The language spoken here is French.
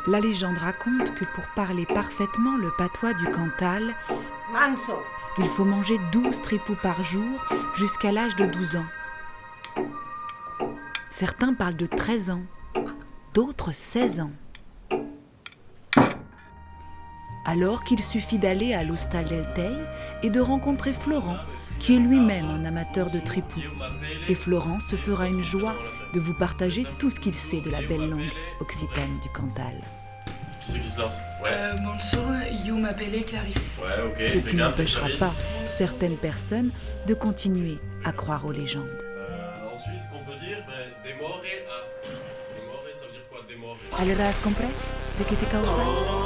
La légende raconte que pour parler parfaitement le patois du Cantal, Manso. il faut manger 12 tripous par jour jusqu'à l'âge de 12 ans. Certains parlent de 13 ans, d'autres 16 ans. Alors qu'il suffit d'aller à l'Hostal del Tei et de rencontrer Florent, qui est lui-même un amateur de tripous. Et Florent se fera une joie de vous partager tout ce qu'il sait de la belle langue occitane du Cantal. Qui c'est qui se lance? Bonjour, you m'appelez Clarisse. Ouais, ok. Ce qui n'empêchera pas certaines personnes de continuer à croire aux légendes. Ensuite, ce qu'on peut dire, demore a. Demore, ça veut dire quoi? Demore. ¿Aleras compres? ¿De qué te causa?